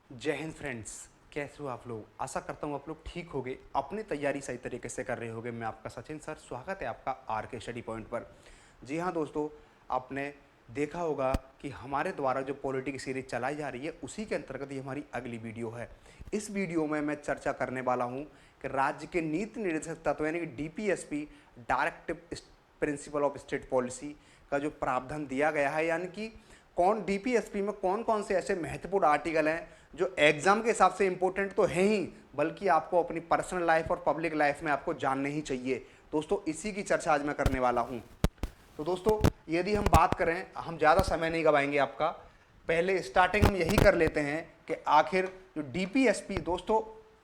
जय हिंद फ्रेंड्स। कैसे हो आप लोग? आशा करता हूँ आप लोग ठीक होगे, अपनी तैयारी सही तरीके से कर रहे होगे। मैं आपका सचिन सर, स्वागत है आपका आर के स्टडी पॉइंट पर। जी हाँ दोस्तों, आपने देखा होगा कि हमारे द्वारा जो पॉलिटी की सीरीज चलाई जा रही है उसी के अंतर्गत ये हमारी अगली वीडियो है। इस वीडियो में मैं चर्चा करने वाला हूँ कि राज्य के नीति निर्देशक तत्व यानी कि DPSP, directive principle of state policy का जो प्रावधान दिया गया है, यानी कि कौन डीपीएसपी में कौन कौन से ऐसे महत्वपूर्ण आर्टिकल हैं जो एग्जाम के हिसाब से इंपॉर्टेंट तो है ही, बल्कि आपको अपनी पर्सनल लाइफ और पब्लिक लाइफ में आपको जानने ही चाहिए। दोस्तों इसी की चर्चा आज मैं करने वाला हूं। तो दोस्तों यदि हम बात करें, हम ज़्यादा समय नहीं गवाएंगे आपका, पहले स्टार्टिंग हम यही कर लेते हैं कि आखिर जो डीपीएसपी, दोस्तों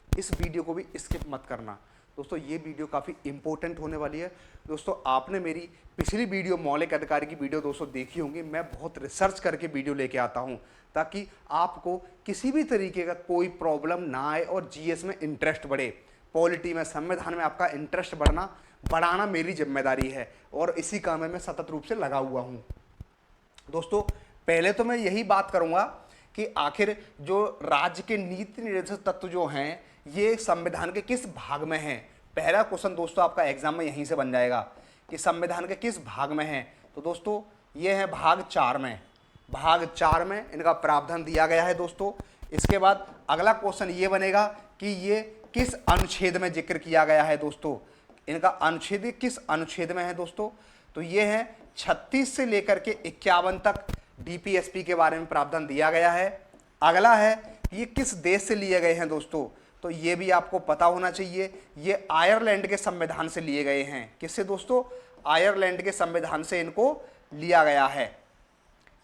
इस वीडियो को भी स्किप मत करना। दोस्तों ये वीडियो काफ़ी इंपॉर्टेंट होने वाली है। दोस्तों आपने मेरी पिछली वीडियो मौलिक अधिकार की वीडियो दोस्तों देखी होंगी। मैं बहुत रिसर्च करके वीडियो लेके आता हूं ताकि आपको किसी भी तरीके का कोई प्रॉब्लम ना आए और जीएस में इंटरेस्ट बढ़े। पॉलिटी में, संविधान में आपका इंटरेस्ट बढ़ाना मेरी जिम्मेदारी है और इसी काम में मैं सतत रूप से लगा हुआ हूँ। दोस्तों पहले तो मैं यही बात करूंगा कि आखिर जो राज्य के नीति निर्देशक तत्व जो हैं ये संविधान के किस भाग में हैं। पहला क्वेश्चन दोस्तों आपका एग्जाम में यहीं से बन जाएगा कि संविधान के किस भाग में है। तो दोस्तों ये है भाग 4 में। भाग 4 में इनका प्रावधान दिया गया है दोस्तों। इसके बाद अगला क्वेश्चन ये बनेगा कि ये किस अनुच्छेद में जिक्र किया गया है। दोस्तों इनका अनुच्छेद किस अनुच्छेद में है दोस्तों? तो ये है 36 से लेकर के 51 तक डीपीएसपी के बारे में प्रावधान दिया गया है। अगला है ये किस देश से लिए गए हैं दोस्तों? तो ये भी आपको पता होना चाहिए। ये आयरलैंड के संविधान से लिए गए हैं। किससे दोस्तों? आयरलैंड के संविधान से इनको लिया गया है।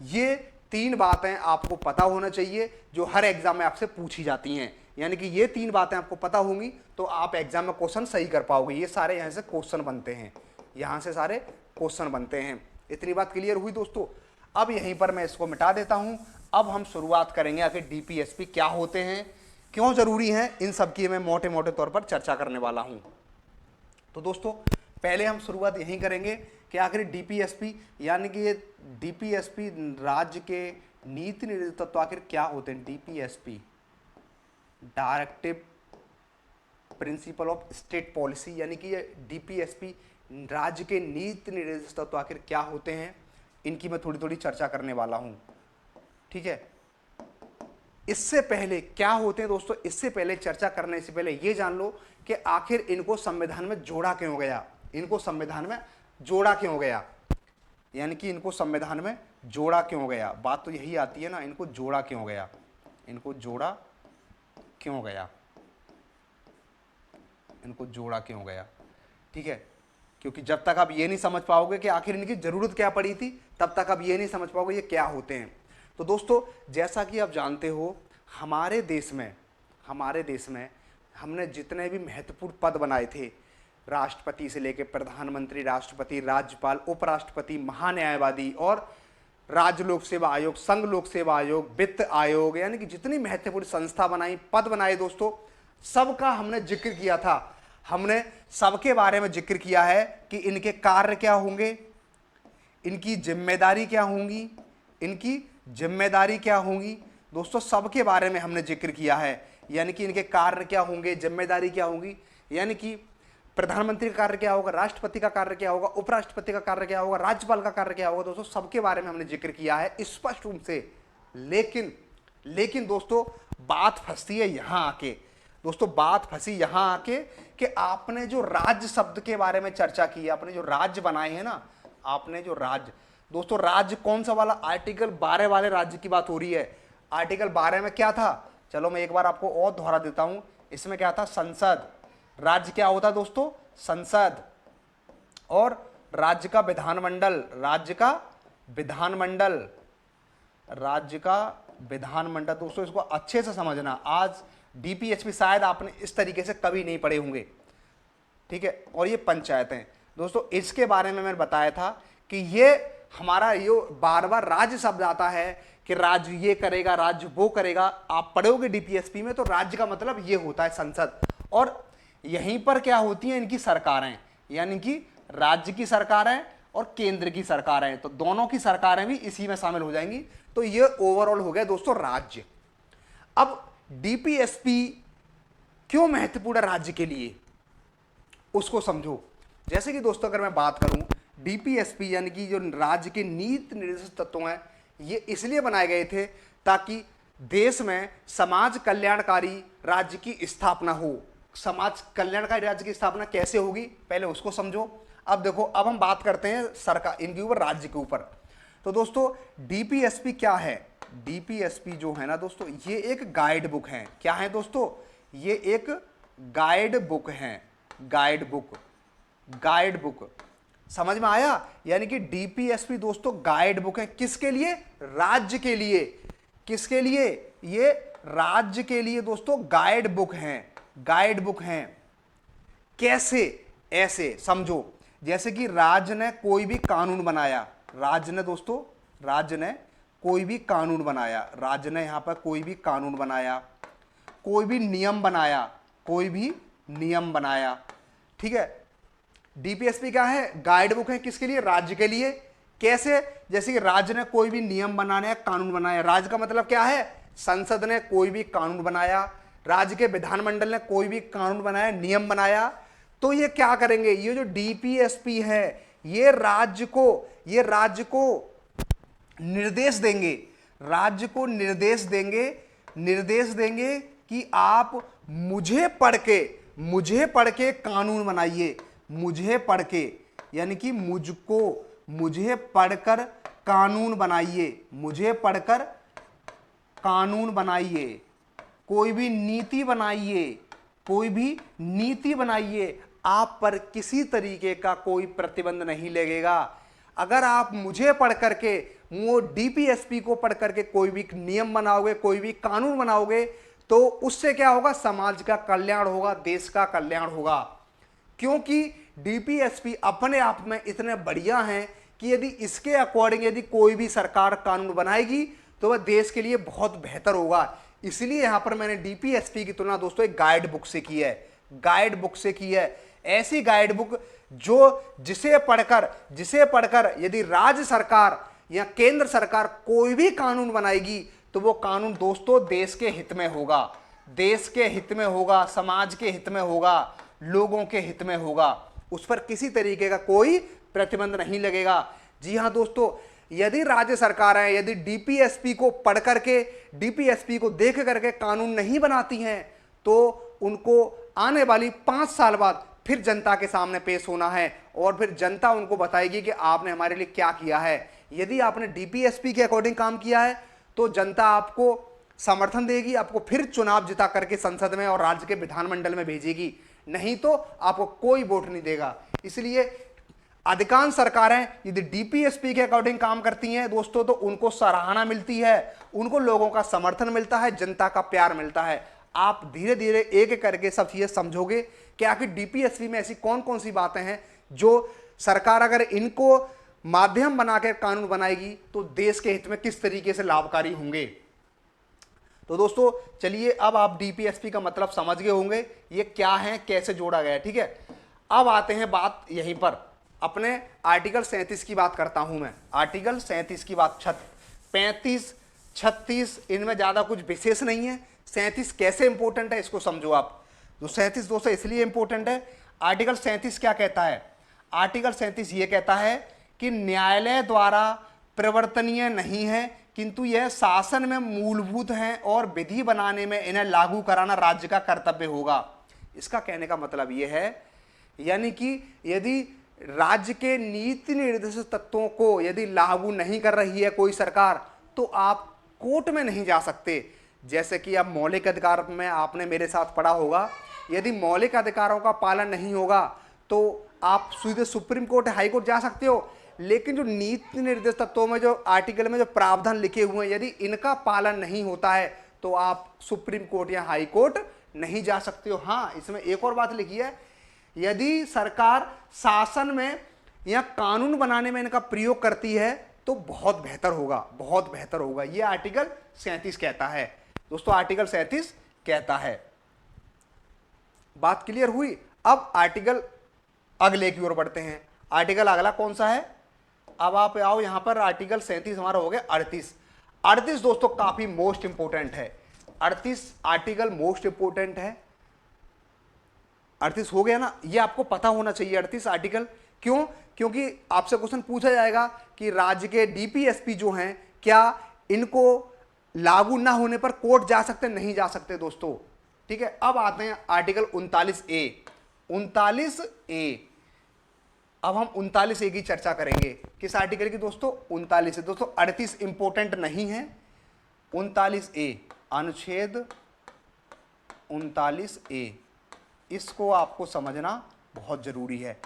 ये 3 बातें आपको पता होना चाहिए जो हर एग्जाम में आपसे पूछी जाती हैं। यानी कि ये 3 बातें आपको पता होंगी तो आप एग्जाम में क्वेश्चन सही कर पाओगे। ये सारे यहां से क्वेश्चन बनते हैं, यहां से सारे क्वेश्चन बनते हैं। इतनी बात क्लियर हुई दोस्तों? अब यहीं पर मैं इसको मिटा देता हूं। अब हम शुरुआत करेंगे आखिर डीपीएसपी क्या होते हैं, क्यों जरूरी हैं, इन सब की मैं मोटे मोटे तौर पर चर्चा करने वाला हूं। तो दोस्तों पहले हम शुरुआत यहीं करेंगे कि आखिर डीपीएसपी यानी कि ये डीपीएसपी राज्य के नीति निर्देशक तत्व आखिर क्या होते हैं। DPSP, directive principle of state policy, यानी कि ये डीपीएसपी राज्य के नीति निर्देशक तत्व आखिर क्या होते हैं, इनकी मैं थोड़ी थोड़ी चर्चा करने वाला हूं। ठीक है, इससे पहले क्या होते हैं दोस्तों, इससे पहले चर्चा करने से पहले ये जान लो कि आखिर इनको संविधान में जोड़ा क्यों गया। इनको संविधान में जोड़ा क्यों गया, यानी कि इनको संविधान में जोड़ा क्यों गया। बात तो यही आती है ना, इनको जोड़ा क्यों गया, इनको जोड़ा क्यों गया, इनको जोड़ा क्यों गया। ठीक है, क्योंकि जब तक आप ये नहीं समझ पाओगे कि आखिर इनकी जरूरत क्या पड़ी थी, तब तक आप ये नहीं समझ पाओगे ये क्या होते हैं। तो दोस्तों जैसा कि आप जानते हो, हमारे देश में हमने जितने भी महत्वपूर्ण पद बनाए थे, राष्ट्रपति से लेकर प्रधानमंत्री, राष्ट्रपति, राज्यपाल, उपराष्ट्रपति, महान्यायवादी और राज्य लोक सेवा आयोग, संघ लोक सेवा आयोग, वित्त आयोग, यानी कि जितनी महत्वपूर्ण संस्था बनाई, पद बनाए दोस्तों, सबका हमने जिक्र किया था। हमने सबके बारे में जिक्र किया है कि इनके कार्य क्या होंगे, इनकी जिम्मेदारी क्या होंगी, इनकी जिम्मेदारी क्या होंगी। दोस्तों सबके बारे में हमने जिक्र किया है, यानी कि इनके कार्य क्या होंगे, जिम्मेदारी क्या होंगी, यानी कि प्रधानमंत्री का कार्य क्या होगा, राष्ट्रपति का कार्य क्या होगा, उपराष्ट्रपति का कार्य क्या होगा, राज्यपाल का कार्य क्या होगा। दोस्तों सबके बारे में हमने जिक्र किया है स्पष्ट रूप से। लेकिन दोस्तों बात फंसती है यहां आके। दोस्तों बात फंसी यहां आके कि आपने जो राज्य शब्द के बारे में चर्चा की, आपने जो राज्य बनाए हैं ना, आपने जो राज्य, दोस्तों राज्य कौन सा वाला, आर्टिकल 12 वाले राज्य की बात हो रही है। आर्टिकल 12 में क्या था, चलो मैं एक बार आपको और दोहरा देता हूं। इसमें क्या था, संसद। राज्य क्या होता है दोस्तों, संसद। और राज्य का विधानमंडल, राज्य का विधानमंडल, राज्य का विधानमंडल। दोस्तों इसको अच्छे से समझना, आज डीपीएसपी शायद आपने इस तरीके से कभी नहीं पढ़े होंगे। ठीक है, और ये पंचायतें। दोस्तों इसके बारे में मैंने बताया था कि ये हमारा ये बार बार राज्य शब्द आता है कि राज्य ये करेगा, राज्य वो करेगा। आप पढ़ोगे डीपीएसपी में तो राज्य का मतलब ये होता है संसद। और यहीं पर क्या होती हैं इनकी सरकारें, यानी कि राज्य की सरकारें और केंद्र की सरकारें, तो दोनों की सरकारें भी इसी में शामिल हो जाएंगी। तो ये ओवरऑल हो गया दोस्तों राज्य। अब डीपीएसपी क्यों महत्वपूर्ण है राज्य के लिए, उसको समझो। जैसे कि दोस्तों अगर मैं बात करूं, डीपीएसपी यानी कि जो राज्य के नीति निर्देशक तत्व हैं, ये इसलिए बनाए गए थे ताकि देश में समाज कल्याणकारी राज्य की स्थापना हो। समाज कल्याणकारी राज्य की स्थापना कैसे होगी, पहले उसको समझो। अब देखो, अब हम बात करते हैं सरकार, इनके ऊपर, राज्य के ऊपर। तो दोस्तों डीपीएसपी क्या है? डीपीएसपी जो है ना दोस्तों, ये एक गाइड बुक है। क्या है दोस्तों? ये एक गाइड बुक है। गाइड बुक, गाइड बुक, समझ में आया? यानी कि डीपीएसपी दोस्तों गाइड बुक है, किसके लिए? राज्य के लिए। किसके लिए? ये राज्य के लिए दोस्तों गाइड बुक है। गाइड बुक है कैसे? ऐसे समझो, जैसे कि राज्य ने कोई भी कानून बनाया, राज्य ने दोस्तों, राज्य ने कोई भी कानून बनाया, राज्य ने यहां पर कोई भी कानून बनाया, कोई भी नियम बनाया, कोई भी नियम बनाया, ठीक है। डीपीएसपी क्या है? गाइड बुक है, किसके लिए? राज्य के लिए। कैसे? जैसे कि राज्य ने कोई भी नियम बनाया, कानून बनाया। राज्य का मतलब क्या है? संसद ने कोई भी कानून बनाया, राज्य के विधानमंडल ने कोई भी कानून बनाया, नियम बनाया, तो ये क्या करेंगे? ये जो डीपीएसपी है, ये राज्य को निर्देश देंगे, राज्य को निर्देश देंगे कि आप मुझे पढ़ के कानून बनाइए, मुझे पढ़ के, यानी कि मुझे पढ़कर कानून बनाइए, मुझे पढ़कर कानून बनाइए, कोई भी नीति बनाइए, आप पर किसी तरीके का कोई प्रतिबंध नहीं लगेगा। अगर आप मुझे पढ़ करके, वो डीपीएसपी को पढ़ करके कोई भी नियम बनाओगे, कोई भी कानून बनाओगे, तो उससे क्या होगा? समाज का कल्याण होगा, देश का कल्याण होगा। क्योंकि डीपीएसपी अपने आप में इतने बढ़िया हैं कि यदि इसके अकॉर्डिंग यदि कोई भी सरकार कानून बनाएगी तो वह देश के लिए बहुत बेहतर होगा। इसलिए यहां पर मैंने डीपीएसपी की तुलना दोस्तों एक गाइड बुक से की है, गाइड बुक से की है। ऐसी गाइड बुक जिसे पढ़कर यदि राज्य सरकार या केंद्र सरकार कोई भी कानून बनाएगी तो वो कानून दोस्तों देश के हित में होगा, देश के हित में होगा, समाज के हित में होगा, लोगों के हित में होगा, उस पर किसी तरीके का कोई प्रतिबंध नहीं लगेगा। जी हां दोस्तों, यदि राज्य सरकारें यदि डीपीएसपी को पढ़ करके, डीपीएसपी को देख करके कानून नहीं बनाती हैं तो उनको आने वाली 5 साल बाद फिर जनता के सामने पेश होना है और फिर जनता उनको बताएगी कि आपने हमारे लिए क्या किया है। यदि आपने डीपीएसपी के अकॉर्डिंग काम किया है तो जनता आपको समर्थन देगी, आपको फिर चुनाव जिता करके संसद में और राज्य के विधानमंडल में भेजेगी, नहीं तो आपको कोई वोट नहीं देगा। इसलिए अधिकांश सरकारें यदि डीपीएसपी के अकॉर्डिंग काम करती हैं दोस्तों तो उनको सराहना मिलती है, उनको लोगों का समर्थन मिलता है, जनता का प्यार मिलता है। आप धीरे धीरे एक एक करके सब चीजें समझोगे कि आखिर डीपीएसपी में ऐसी कौन कौन सी बातें हैं जो सरकार अगर इनको माध्यम बनाकर कानून बनाएगी तो देश के हित में किस तरीके से लाभकारी होंगे। तो दोस्तों चलिए, अब आप डीपीएसपी का मतलब समझ गए होंगे, ये क्या है, कैसे जोड़ा गया है, ठीक है। अब आते हैं बात यहीं पर अपने आर्टिकल 37 की बात करता हूं मैं। आर्टिकल 37 की बात, 35, 36 इनमें ज्यादा कुछ विशेष नहीं है। 37 कैसे इंपॉर्टेंट है इसको समझो आप। तो 37 दोस्तों इसलिए इंपॉर्टेंट है, आर्टिकल 37 क्या कहता है? आर्टिकल 37 ये कहता है कि न्यायालय द्वारा प्रवर्तनीय नहीं है किंतु यह शासन में मूलभूत हैं और विधि बनाने में इन्हें लागू कराना राज्य का कर्तव्य होगा। इसका कहने का मतलब यह है, यानी कि यदि राज्य के नीति निर्देशक तत्वों को यदि लागू नहीं कर रही है कोई सरकार तो आप कोर्ट में नहीं जा सकते। जैसे कि अब मौलिक अधिकार में आपने मेरे साथ पढ़ा होगा, यदि मौलिक अधिकारों का पालन नहीं होगा तो आप सीधे सुप्रीम कोर्ट, हाई कोर्ट जा सकते हो, लेकिन जो नीति निर्देश तत्वों में जो आर्टिकल में जो प्रावधान लिखे हुए हैं यदि इनका पालन नहीं होता है तो आप सुप्रीम कोर्ट या हाई कोर्ट नहीं जा सकते हो। हाँ, इसमें एक और बात लिखी है, यदि सरकार शासन में या कानून बनाने में इनका प्रयोग करती है तो बहुत बेहतर होगा, बहुत बेहतर होगा। यह आर्टिकल 37 कहता है दोस्तों, आर्टिकल 37 कहता है। बात क्लियर हुई? अब आर्टिकल अगले की ओर बढ़ते हैं। आर्टिकल अगला कौन सा है? अब आप आओ यहां पर, आर्टिकल 37 हमारा हो गया 38। 38 दोस्तों काफी मोस्ट इंपोर्टेंट है। 38 आर्टिकल मोस्ट इंपोर्टेंट है। 38 हो गया ना, ये आपको पता होना चाहिए 38 आर्टिकल। क्यों? क्योंकि आपसे क्वेश्चन पूछा जाएगा कि राज्य के डीपीएसपी जो हैं क्या इनको लागू ना होने पर कोर्ट जा सकते, नहीं जा सकते दोस्तों। ठीक है, अब आते हैं आर्टिकल 39A। 39A, अब हम 39A की चर्चा करेंगे। किस आर्टिकल की दोस्तों? 39 है दोस्तों। 38 इंपोर्टेंट नहीं है। 39A, अनुच्छेद 39A, इसको आपको समझना बहुत जरूरी है।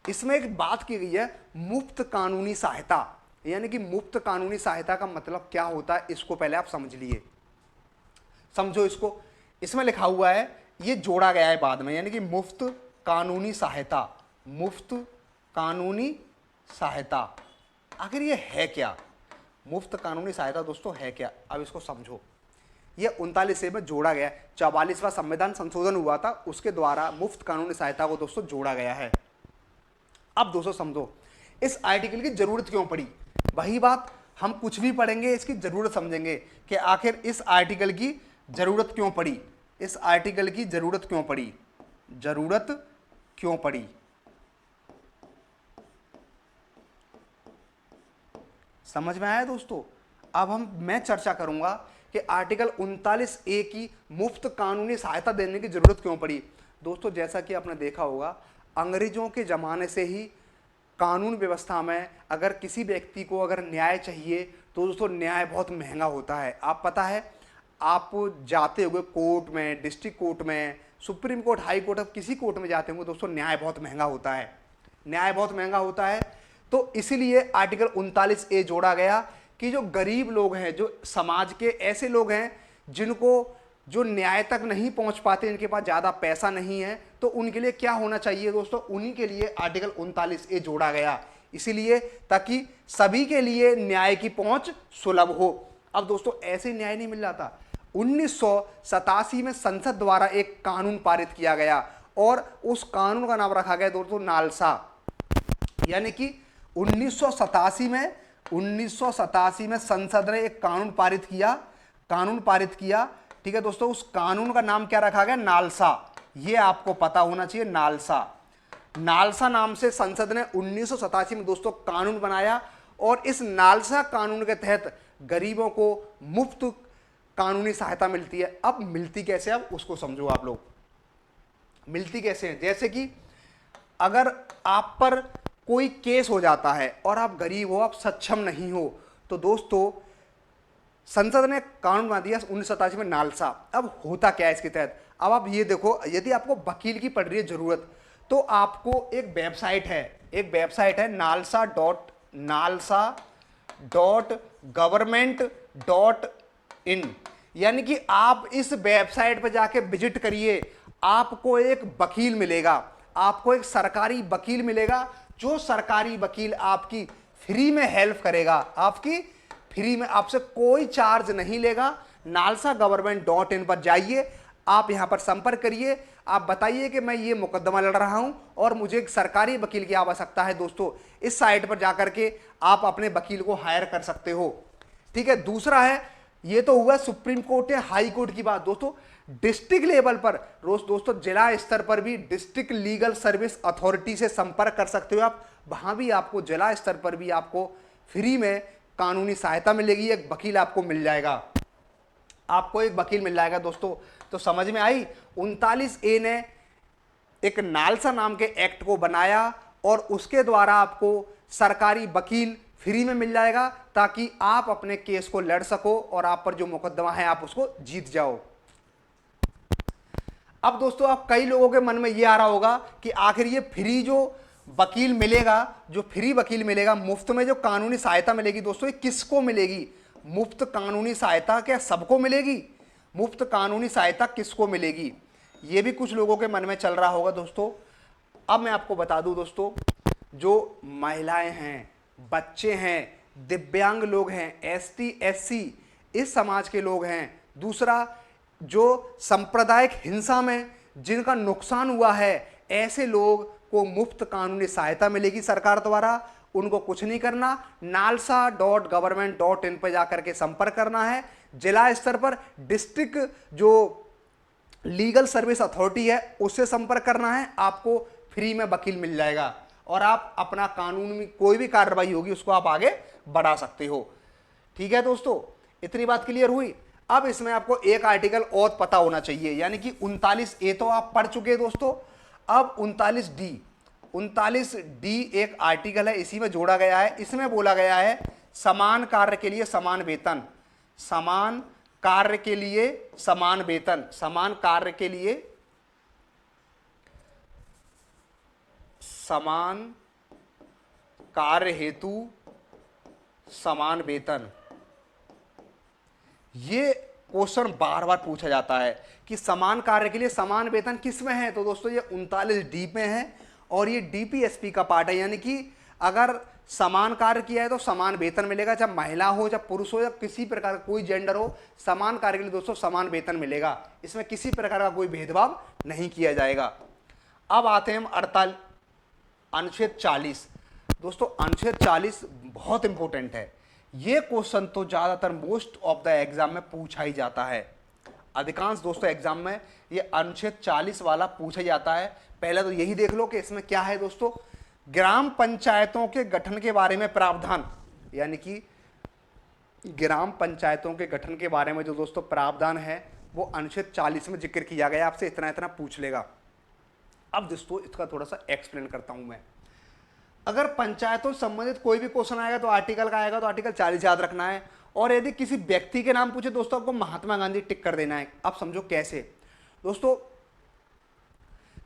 इसमें एक बात की गई है मुफ्त कानूनी सहायता, यानी कि मुफ्त कानूनी सहायता का मतलब क्या होता है, इसको पहले आप समझ लिए, समझो इसको। इसमें लिखा हुआ है, ये जोड़ा गया है बाद में, यानी कि मुफ्त कानूनी सहायता। मुफ्त कानूनी सहायता, आखिर ये है क्या? मुफ्त कानूनी सहायता दोस्तों है क्या? अब इसको समझो। ये 39A में जोड़ा गया है। 44वां संविधान संशोधन हुआ था, उसके द्वारा मुफ्त कानूनी सहायता को दोस्तों जोड़ा गया है। अब दोस्तों समझो, इस आर्टिकल की जरूरत क्यों पड़ी। वही बात, हम कुछ भी पढ़ेंगे इसकी जरूरत समझेंगे कि आखिर इस आर्टिकल की जरूरत क्यों पड़ी। इस आर्टिकल की जरूरत क्यों पड़ी, जरूरत क्यों पड़ी। समझ में आया दोस्तों? अब मैं चर्चा करूंगा कि आर्टिकल 39A की मुफ्त कानूनी सहायता देने की जरूरत क्यों पड़ी। दोस्तों जैसा कि आपने देखा होगा, अंग्रेजों के ज़माने से ही कानून व्यवस्था में अगर किसी व्यक्ति को अगर न्याय चाहिए तो दोस्तों न्याय बहुत महंगा होता है। आप पता है, आप जाते हुए कोर्ट में, डिस्ट्रिक्ट कोर्ट में, सुप्रीम कोर्ट, हाई कोर्ट, अब किसी कोर्ट में जाते होंगे दोस्तों, न्याय बहुत महंगा होता है। न्याय बहुत महंगा होता है, तो इसीलिए आर्टिकल 39A जोड़ा गया कि जो गरीब लोग हैं, जो समाज के ऐसे लोग हैं जिनको जो न्याय तक नहीं पहुंच पाते, इनके पास ज़्यादा पैसा नहीं है, तो उनके लिए क्या होना चाहिए दोस्तों, उन्हीं के लिए आर्टिकल 39A जोड़ा गया, इसीलिए ताकि सभी के लिए न्याय की पहुंच सुलभ हो। अब दोस्तों ऐसे न्याय नहीं मिल रहा था। 1987 में संसद द्वारा एक कानून पारित किया गया और उस कानून का नाम रखा गया दोस्तों नालसा। यानी कि 1987 में संसद ने एक कानून पारित किया। ठीक है दोस्तों, उस कानून का नाम क्या रखा गया, नालसा। ये आपको पता होना चाहिए, नालसा नाम से संसद ने 1987 में दोस्तों कानून बनाया और इस नालसा कानून के तहत गरीबों को मुफ्त कानूनी सहायता मिलती है। अब मिलती कैसे, अब उसको समझो आप लोग। मिलती कैसे है, जैसे कि अगर आप पर कोई केस हो जाता है और आप गरीब हो, आप सक्षम नहीं हो, तो दोस्तों संसद ने कानून बना दिया 1987 में नालसा। अब होता क्या है इसके तहत, अब आप ये देखो, यदि आपको वकील की पड़ रही है जरूरत, तो आपको एक वेबसाइट है nalsa.government.in, यानी कि आप इस वेबसाइट पर जाके विजिट करिए, आपको एक वकील मिलेगा, आपको एक सरकारी वकील मिलेगा, जो सरकारी वकील आपकी फ्री में हेल्प करेगा, आपकी फ्री में, आपसे कोई चार्ज नहीं लेगा। nalsa.government.in पर जाइए, आप यहां पर संपर्क करिए, आप बताइए कि मैं ये मुकदमा लड़ रहा हूं और मुझे एक सरकारी वकील की आवश्यकता है। दोस्तों इस साइट पर जाकर के आप अपने वकील को हायर कर सकते हो। ठीक है, दूसरा है, ये तो हुआ सुप्रीम कोर्ट या हाई कोर्ट की बात। दोस्तों डिस्ट्रिक्ट लेवल पर, दोस्तों जिला स्तर पर भी डिस्ट्रिक्ट लीगल सर्विस अथॉरिटी से संपर्क कर सकते हो आप, वहां भी आपको जिला स्तर पर भी आपको फ्री में कानूनी सहायता मिलेगी, एक वकील आपको मिल जाएगा, दोस्तों। तो समझ में आई, 39A ने एक नालसा नाम के एक्ट को बनाया और उसके द्वारा आपको सरकारी वकील फ्री में मिल जाएगा, ताकि आप अपने केस को लड़ सको और आप पर जो मुकदमा है आप उसको जीत जाओ। अब दोस्तों आप कई लोगों के मन में ये आ रहा होगा कि आखिर ये फ्री जो वकील मिलेगा, मुफ्त में जो कानूनी सहायता मिलेगी दोस्तों, ये किसको मिलेगी? मुफ्त कानूनी सहायता क्या सबको मिलेगी? मुफ्त कानूनी सहायता किसको मिलेगी, ये भी कुछ लोगों के मन में चल रहा होगा दोस्तों। अब मैं आपको बता दूं दोस्तों, जो महिलाएं हैं, बच्चे हैं, दिव्यांग लोग हैं, ST SC इस समाज के लोग हैं, दूसरा जो सांप्रदायिक हिंसा में जिनका नुकसान हुआ है, ऐसे लोग को मुफ्त कानूनी सहायता मिलेगी सरकार द्वारा। उनको कुछ नहीं करना, nalsa.government.in पर जाकर के संपर्क करना है, जिला स्तर पर डिस्ट्रिक्ट जो लीगल सर्विस अथॉरिटी है उससे संपर्क करना है, आपको फ्री में वकील मिल जाएगा और आप अपना कानून में कोई भी कार्रवाई होगी उसको आप आगे बढ़ा सकते हो। ठीक है दोस्तों, इतनी बात क्लियर हुई। अब इसमें आपको एक आर्टिकल और पता होना चाहिए, यानी कि 39A तो आप पढ़ चुके हैं दोस्तों। अब 39D एक आर्टिकल है, इसी में जोड़ा गया है। इसमें बोला गया है समान कार्य के लिए समान वेतन, समान कार्य के लिए समान वेतन, समान कार्य के लिए समान कार्य हेतु समान वेतन। ये क्वेश्चन बार बार पूछा जाता है कि समान कार्य के लिए समान वेतन किस में है, तो दोस्तों ये 39D में है और ये DPSP का पार्ट है, यानी कि अगर समान कार्य किया है तो समान वेतन मिलेगा, चाहे महिला हो चाहे पुरुष हो या किसी प्रकार का कोई जेंडर हो, समान कार्य के लिए दोस्तों समान वेतन मिलेगा। इसमें किसी प्रकार का कोई भेदभाव नहीं किया जाएगा। अब आते हैं हम अनुच्छेद 40। दोस्तों अनुच्छेद 40 बहुत इंपॉर्टेंट है। ये क्वेश्चन तो ज्यादातर मोस्ट ऑफ द एग्जाम में पूछा ही जाता है। अधिकांश दोस्तों एग्जाम में ये अनुच्छेद 40 वाला पूछा जाता है। पहले तो यही देख लो कि इसमें क्या है दोस्तों, ग्राम पंचायतों के गठन के बारे में प्रावधान, यानी कि ग्राम पंचायतों के गठन के बारे में जो दोस्तों प्रावधान है वो अनुच्छेद 40 में जिक्र किया गया। आपसे इतना इतना पूछ लेगा। अब दोस्तों इसका थोड़ा सा एक्सप्लेन करता हूं मैं। अगर पंचायतों से संबंधित कोई भी क्वेश्चन आएगा तो आर्टिकल का आएगा, तो आर्टिकल 40 याद रखना है। और यदि किसी व्यक्ति के नाम पूछे दोस्तों आपको महात्मा गांधी टिक कर देना है। अब समझो कैसे दोस्तों,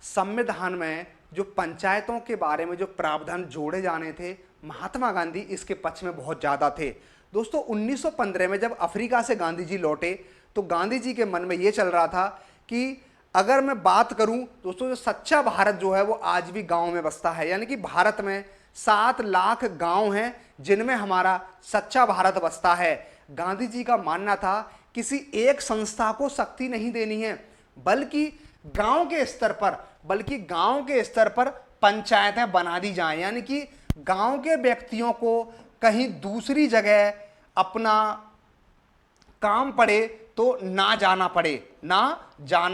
संविधान में जो पंचायतों के बारे में जो प्रावधान जोड़े जाने थे, महात्मा गांधी इसके पक्ष में बहुत ज्यादा थे। दोस्तों 1915 में जब अफ्रीका से गांधी जी लौटे तो गांधी जी के मन में यह चल रहा था कि अगर मैं बात करूं दोस्तों, जो सच्चा भारत जो है वो आज भी गांव में बसता है, यानी कि भारत में 7 लाख गांव हैं जिनमें हमारा सच्चा भारत बसता है। गांधी जी का मानना था किसी एक संस्था को शक्ति नहीं देनी है, बल्कि गांव के स्तर पर पंचायतें बना दी जाएं, यानी कि गांव के व्यक्तियों को कहीं दूसरी जगह अपना काम पड़े तो ना जाना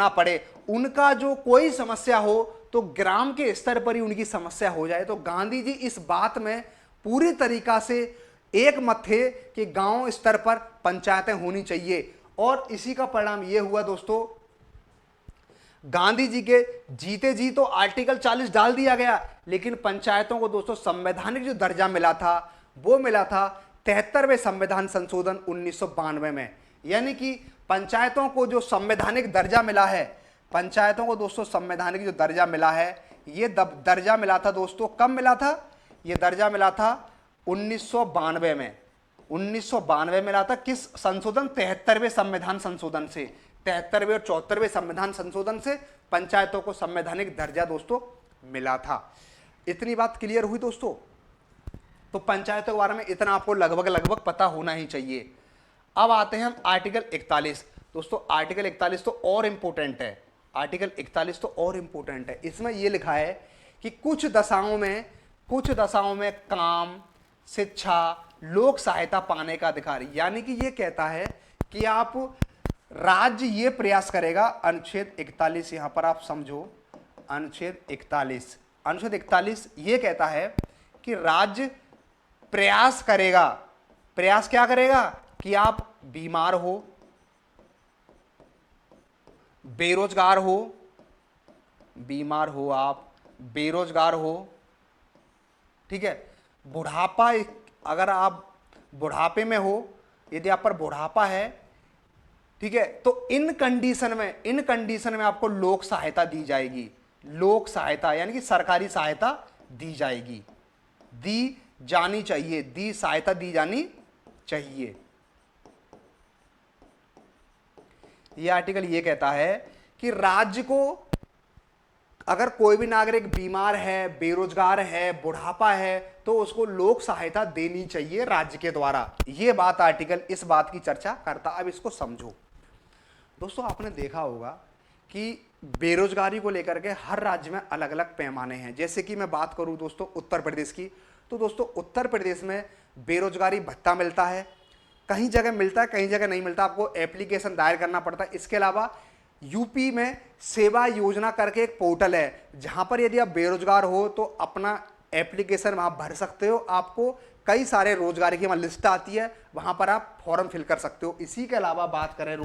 पड़े। उनका जो कोई समस्या हो तो ग्राम के स्तर पर ही उनकी समस्या हो जाए। तो गांधी जी इस बात में पूरी तरीका से एक मत थे कि गांव स्तर पर पंचायतें होनी चाहिए। और इसी का परिणाम यह हुआ दोस्तों, गांधी जी के जीते जी तो आर्टिकल 40 डाल दिया गया, लेकिन पंचायतों को दोस्तों संवैधानिक जो दर्जा मिला था वो मिला था 73वें संविधान संशोधन 1992 में। यानी कि पंचायतों को जो संवैधानिक दर्जा मिला है, पंचायतों को दोस्तों संवैधानिक जो दर्जा मिला है, ये दर्जा मिला था दोस्तों, कब मिला था? ये दर्जा मिला था 1992 में। 1992 मिला था किस संशोधन? 73वें संविधान संशोधन से। 73वें और 74वें संविधान संशोधन से पंचायतों को संवैधानिक दर्जा दोस्तों मिला था। इतनी बात क्लियर हुई दोस्तों? तो पंचायतों के बारे में इतना आपको लगभग पता होना ही चाहिए। अब आते हैं हम आर्टिकल 41। दोस्तों आर्टिकल 41 तो और इंपॉर्टेंट है। आर्टिकल 41 तो और इंपॉर्टेंट है। इसमें यह लिखा है कि कुछ दशाओं में काम, शिक्षा, लोक सहायता पाने का अधिकार, यानी कि यह कहता है कि आप राज्य ये प्रयास करेगा। अनुच्छेद 41 यहां पर आप समझो, अनुच्छेद 41 यह कहता है कि राज्य प्रयास करेगा। प्रयास क्या करेगा? कि आप बीमार हो, बेरोजगार हो, ठीक है, बुढ़ापा, अगर आप बुढ़ापे में हो, यदि आप पर बुढ़ापा है, ठीक है, तो इन कंडीशन में आपको लोक सहायता दी जाएगी। लोक सहायता यानी कि सरकारी सहायता दी जाएगी, सहायता दी जानी चाहिए। यह आर्टिकल यह कहता है कि राज्य को अगर कोई भी नागरिक बीमार है, बेरोजगार है, बुढ़ापा है, तो उसको लोक सहायता देनी चाहिए राज्य के द्वारा। यह बात आर्टिकल इस बात की चर्चा करता। अब इसको समझो दोस्तों, आपने देखा होगा कि बेरोजगारी को लेकर के हर राज्य में अलग अलग पैमाने हैं। जैसे कि मैं बात करूं दोस्तों उत्तर प्रदेश की, तो दोस्तों उत्तर प्रदेश में बेरोजगारी भत्ता मिलता है, कहीं जगह मिलता है, कहीं जगह नहीं मिलता, आपको एप्लीकेशन दायर करना पड़ता है। इसके अलावा यूपी में सेवा योजना करके एक पोर्टल है, जहां पर यदि आप बेरोजगार हो तो अपना एप्लीकेशन वहां भर सकते हो। आपको कई सारे रोजगार की वहां लिस्ट आती है, वहां पर आप फॉर्म फिल कर सकते हो। इसी के अलावा बात करें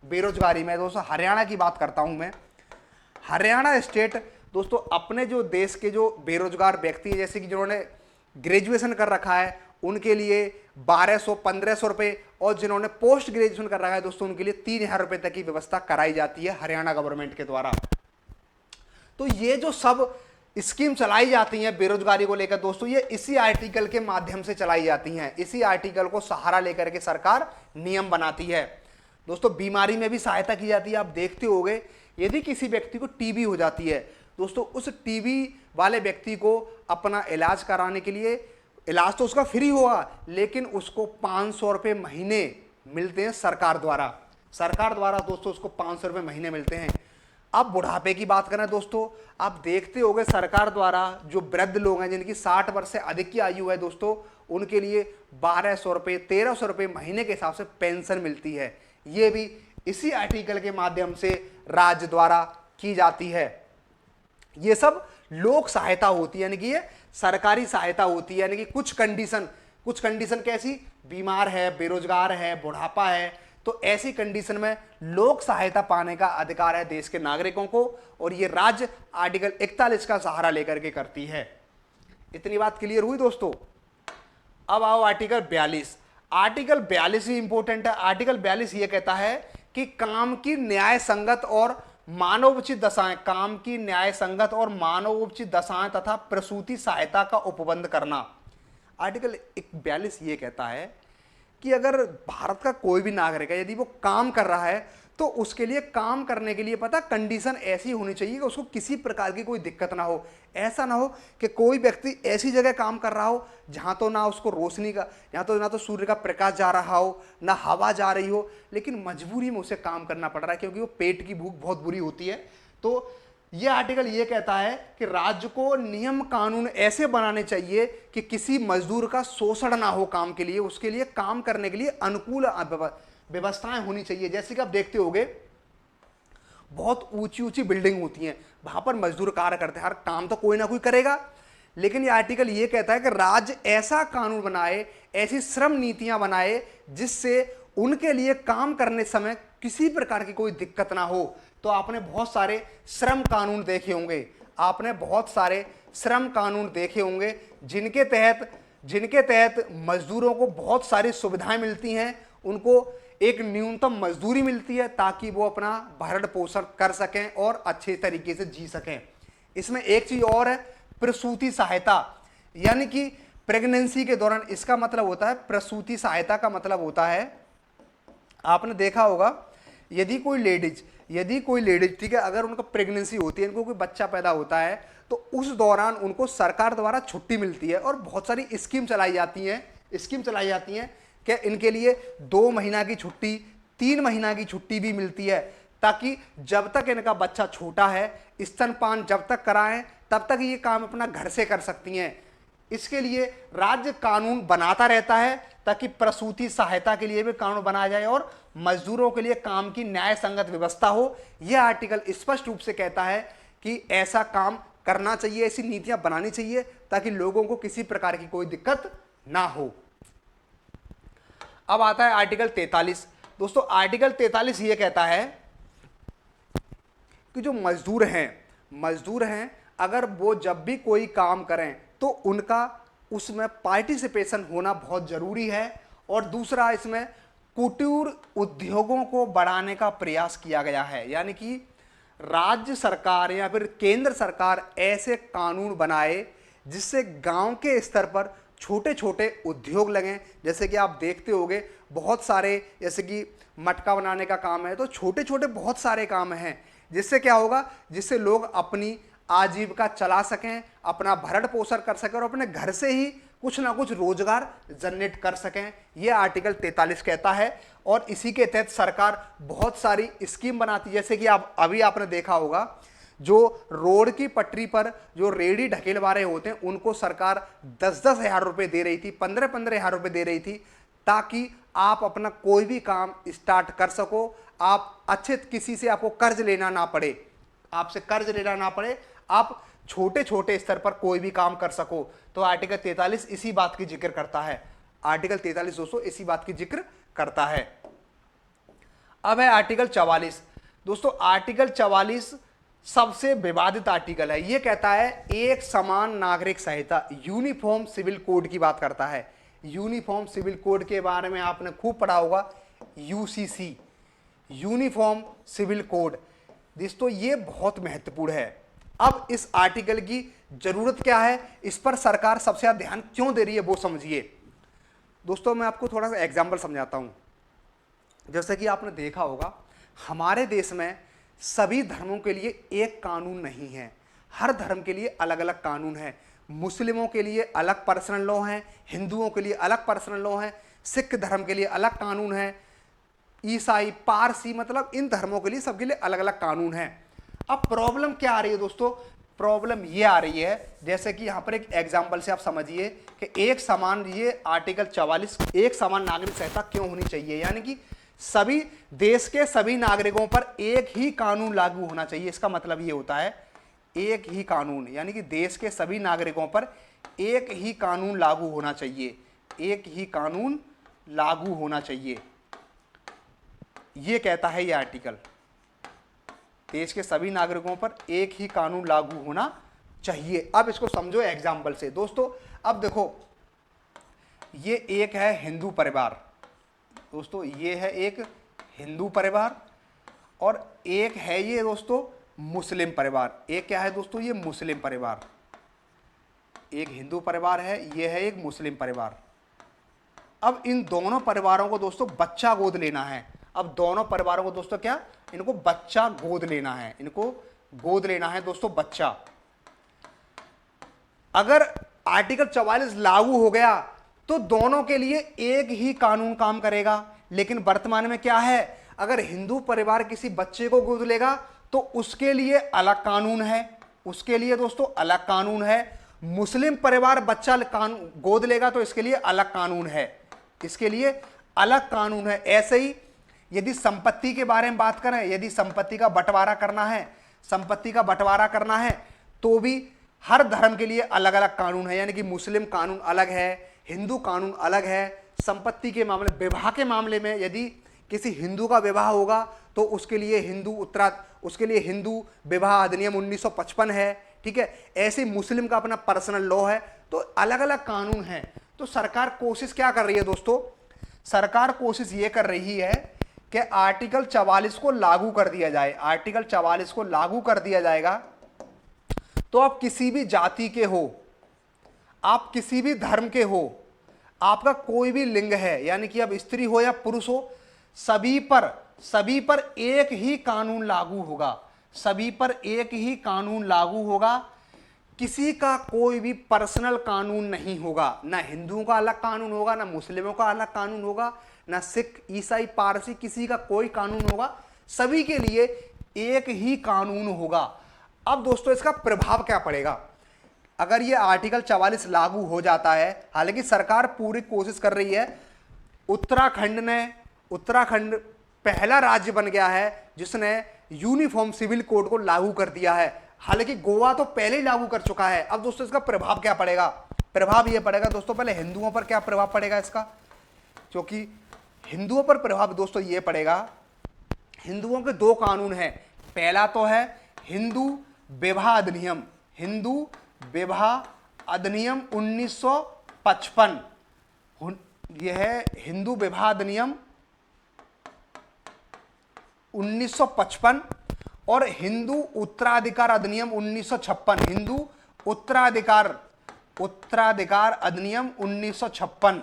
बेरोजगारी में, दोस्तों हरियाणा की बात करता हूं मैं। हरियाणा स्टेट दोस्तों अपने जो देश के जो बेरोजगार व्यक्ति है, जैसे कि जिन्होंने ग्रेजुएशन कर रखा है उनके लिए 1200-1500 रुपये, और जिन्होंने पोस्ट ग्रेजुएशन कर रखा है दोस्तों उनके लिए 3000 रुपये तक की व्यवस्था कराई जाती है हरियाणा गवर्नमेंट के द्वारा। तो ये जो सब स्कीम चलाई जाती हैं बेरोजगारी को लेकर दोस्तों, ये इसी आर्टिकल के माध्यम से चलाई जाती हैं। इसी आर्टिकल को सहारा लेकर के सरकार नियम बनाती है। दोस्तों बीमारी में भी सहायता की जाती है। आप देखते होंगे यदि किसी व्यक्ति को टीबी हो जाती है दोस्तों, उस टीबी वाले व्यक्ति को अपना इलाज कराने के लिए, इलाज तो उसका फ्री होगा लेकिन उसको 500 रुपये महीने मिलते हैं सरकार द्वारा। सरकार द्वारा दोस्तों उसको 500 रुपये महीने मिलते हैं। अब बुढ़ापे की बात करें दोस्तों, आप देखते होंगे सरकार द्वारा जो वृद्ध लोग हैं जिनकी 60 वर्ष से अधिक की आयु है दोस्तों, उनके लिए 1200 रुपये 1300 रुपये महीने के हिसाब से पेंशन मिलती है। ये भी इसी आर्टिकल के माध्यम से राज्य द्वारा की जाती है। ये सब लोक सहायता होती है, यानी कि ये सरकारी सहायता होती है। यानी कि कुछ कंडीशन कैसी, बीमार है, बेरोजगार है, बुढ़ापा है, तो ऐसी कंडीशन में लोक सहायता पाने का अधिकार है देश के नागरिकों को, और ये राज्य आर्टिकल 41 का सहारा लेकर के करती है। इतनी बात क्लियर हुई दोस्तों। अब आओ आर्टिकल 42। आर्टिकल 42 ही इंपॉर्टेंट है। आर्टिकल 42 ये कहता है कि काम की न्याय संगत और मानवोचित दशाएं, काम की न्याय संगत और मानवोचित दशाएं तथा प्रसूति सहायता का उपबंध करना। आर्टिकल 42 ये कहता है कि अगर भारत का कोई भी नागरिक है, यदि वो काम कर रहा है तो उसके लिए काम करने के लिए पता कंडीशन ऐसी होनी चाहिए कि उसको किसी प्रकार की कोई दिक्कत ना हो। ऐसा ना हो कि कोई व्यक्ति ऐसी जगह काम कर रहा हो जहां तो ना उसको रोशनी का, यहाँ तो ना तो सूर्य का प्रकाश जा रहा हो, ना हवा जा रही हो, लेकिन मजबूरी में उसे काम करना पड़ रहा है क्योंकि वो पेट की भूख बहुत बुरी होती है। तो यह आर्टिकल ये कहता है कि राज्य को नियम कानून ऐसे बनाने चाहिए कि किसी मजदूर का शोषण ना हो काम के लिए, उसके लिए काम करने के लिए अनुकूल व्यवस्थाएं होनी चाहिए। जैसे कि आप देखते होंगे बहुत ऊंची ऊंची बिल्डिंग होती हैं, वहां पर मजदूर कार्य करते हैं, हर काम तो कोई ना कोई करेगा, लेकिन ये आर्टिकल ये कहता है कि राज्य ऐसा कानून बनाए, ऐसी श्रम नीतियां बनाए जिससे उनके लिए काम करने समय किसी प्रकार की कोई दिक्कत ना हो। तो आपने बहुत सारे श्रम कानून देखे होंगे, आपने बहुत सारे श्रम कानून देखे होंगे जिनके तहत मजदूरों को बहुत सारी सुविधाएं मिलती हैं, उनको एक न्यूनतम मजदूरी मिलती है ताकि वो अपना भरण पोषण कर सकें और अच्छे तरीके से जी सकें। इसमें एक चीज और है, प्रसूति सहायता, यानी कि प्रेगनेंसी के दौरान, इसका मतलब होता है प्रसूति सहायता का मतलब होता है, आपने देखा होगा यदि कोई लेडीज ठीक है, अगर उनका प्रेगनेंसी होती है, इनको कोई बच्चा पैदा होता है, तो उस दौरान उनको सरकार द्वारा छुट्टी मिलती है और बहुत सारी स्कीम चलाई जाती हैं कि इनके लिए 2 महीना की छुट्टी, 3 महीना की छुट्टी भी मिलती है, ताकि जब तक इनका बच्चा छोटा है, स्तनपान जब तक कराएं तब तक ये काम अपना घर से कर सकती हैं। इसके लिए राज्य कानून बनाता रहता है ताकि प्रसूति सहायता के लिए भी कानून बनाया जाए और मजदूरों के लिए काम की न्याय संगत व्यवस्था हो। यह आर्टिकल स्पष्ट रूप से कहता है कि ऐसा काम करना चाहिए, ऐसी नीतियां बनानी चाहिए ताकि लोगों को किसी प्रकार की कोई दिक्कत ना हो। अब आता है आर्टिकल 43। दोस्तों आर्टिकल 43 ये कहता है कि जो मजदूर हैं अगर वो जब भी कोई काम करें तो उनका उसमें पार्टिसिपेशन होना बहुत जरूरी है। और दूसरा, इसमें कुटीर उद्योगों को बढ़ाने का प्रयास किया गया है, यानी कि राज्य सरकार या फिर केंद्र सरकार ऐसे कानून बनाए जिससे गांव के स्तर पर छोटे छोटे उद्योग लगें। जैसे कि आप देखते होंगे बहुत सारे, जैसे कि मटका बनाने का काम है, तो छोटे छोटे बहुत सारे काम हैं, जिससे क्या होगा, जिससे लोग अपनी आजीविका चला सकें, अपना भरण पोषण कर सकें और अपने घर से ही कुछ ना कुछ रोजगार जनरेट कर सकें। यह आर्टिकल 43 कहता है और इसी के तहत सरकार बहुत सारी स्कीम बनाती है। जैसे कि आपने देखा होगा जो रोड की पटरी पर जो रेहड़ी ढकेल वाले होते हैं उनको सरकार 10-10 हज़ार रुपये दे रही थी, 15-15 हज़ार रुपये दे रही थी, ताकि आप अपना कोई भी काम स्टार्ट कर सको, आप अच्छे किसी से आपको कर्ज लेना ना पड़े, आपसे कर्ज लेना ना पड़े, आप छोटे छोटे स्तर पर कोई भी काम कर सको। तो आर्टिकल 43 इसी बात की जिक्र करता है। आर्टिकल 43 दोस्तों इसी बात की जिक्र करता है। अब है आर्टिकल 44। दोस्तों आर्टिकल 44 सबसे विवादित आर्टिकल है। यह कहता है एक समान नागरिक संहिता, यूनिफॉर्म सिविल कोड की बात करता है। यूनिफॉर्म सिविल कोड के बारे में आपने खूब पढ़ा होगा, यूसीसी, यूनिफॉर्म सिविल कोड। दोस्तों ये बहुत महत्वपूर्ण है। अब इस आर्टिकल की जरूरत क्या है, इस पर सरकार सबसे ज्यादा ध्यान क्यों दे रही है वो समझिए। दोस्तों मैं आपको थोड़ा सा एग्जाम्पल समझाता हूं। जैसे कि आपने देखा होगा हमारे देश में सभी धर्मों के लिए एक कानून नहीं है, हर धर्म के लिए अलग अलग कानून है। मुस्लिमों के लिए अलग पर्सनल लॉ है, हिंदुओं के लिए अलग पर्सनल लॉ है, सिख धर्म के लिए अलग कानून है, ईसाई, पारसी, मतलब इन धर्मों के लिए सबके लिए अलग अलग कानून है। अब प्रॉब्लम क्या आ रही है दोस्तों, प्रॉब्लम ये आ रही है, जैसे कि यहां पर एक एग्जांपल से आप समझिए कि एक समान, ये आर्टिकल 44 एक समान नागरिक संहिता क्यों होनी चाहिए, यानी कि सभी देश के सभी नागरिकों पर एक ही कानून लागू होना चाहिए। इसका मतलब ये होता है एक ही कानून, यानी कि देश के सभी नागरिकों पर एक ही कानून लागू होना चाहिए, एक ही कानून लागू होना चाहिए। ये कहता है ये आर्टिकल, देश के सभी नागरिकों पर एक ही कानून लागू होना चाहिए। अब इसको समझो एग्जाम्पल से। दोस्तों अब देखो ये एक है हिंदू परिवार, दोस्तों ये है एक हिंदू परिवार, और एक है ये दोस्तों मुस्लिम परिवार। एक क्या है दोस्तों, ये मुस्लिम परिवार, एक हिंदू परिवार है, ये है एक मुस्लिम परिवार। अब इन दोनों परिवारों को दोस्तों बच्चा गोद लेना है। अब दोनों परिवारों को दोस्तों क्या, इनको बच्चा गोद लेना है, इनको गोद लेना है दोस्तों बच्चा। अगर आर्टिकल 44 लागू हो गया तो दोनों के लिए एक ही कानून काम करेगा। लेकिन वर्तमान में क्या है, अगर हिंदू परिवार किसी बच्चे को गोद लेगा तो उसके लिए अलग कानून है, उसके लिए दोस्तों अलग कानून है। मुस्लिम परिवार बच्चा गोद लेगा तो इसके लिए अलग कानून है, इसके लिए अलग कानून है। ऐसे ही यदि संपत्ति के बारे में बात करें, यदि संपत्ति का बंटवारा करना है, संपत्ति का बंटवारा करना है तो भी हर धर्म के लिए अलग अलग कानून है, यानी कि मुस्लिम कानून अलग है, हिंदू कानून अलग है। संपत्ति के मामले, विवाह के मामले में यदि किसी हिंदू का विवाह होगा तो उसके लिए हिंदू विवाह अधिनियम 1955 है, ठीक है। ऐसे मुस्लिम का अपना पर्सनल लॉ है, तो अलग अलग कानून है। तो सरकार कोशिश क्या कर रही है दोस्तों, सरकार कोशिश ये कर रही है कि आर्टिकल 44 को लागू कर दिया जाए। आर्टिकल 44 को लागू कर दिया जाएगा तो आप किसी भी जाति के हो, आप किसी भी धर्म के हो, आपका कोई भी लिंग है, यानी कि अब स्त्री हो या पुरुष हो, सभी पर एक ही कानून लागू होगा, सभी पर एक ही कानून लागू होगा। किसी का कोई भी पर्सनल कानून नहीं होगा, ना हिंदुओं का अलग कानून होगा, ना मुस्लिमों का अलग कानून होगा, ना सिख, ईसाई, पारसी, किसी का कोई कानून होगा, सभी के लिए एक ही कानून होगा। अब दोस्तों इसका प्रभाव क्या पड़ेगा अगर ये आर्टिकल 44 लागू हो जाता है। हालांकि सरकार पूरी कोशिश कर रही है। उत्तराखंड पहला राज्य बन गया है जिसने यूनिफॉर्म सिविल कोड को लागू कर दिया है, हालांकि गोवा तो पहले ही लागू कर चुका है। अब दोस्तों इसका प्रभाव क्या पड़ेगा, प्रभाव यह पड़ेगा दोस्तों, पहले हिंदुओं पर क्या प्रभाव पड़ेगा इसका, क्योंकि हिंदुओं पर प्रभाव दोस्तों यह पड़ेगा, हिंदुओं के दो कानून हैं। पहला तो है हिंदू विवाह अधिनियम, हिंदू विवाह अधिनियम 1955, यह है हिंदू विवाह अधिनियम 1955, और हिंदू उत्तराधिकार अधिनियम 1956, हिंदू उत्तराधिकार अधिनियम 1956।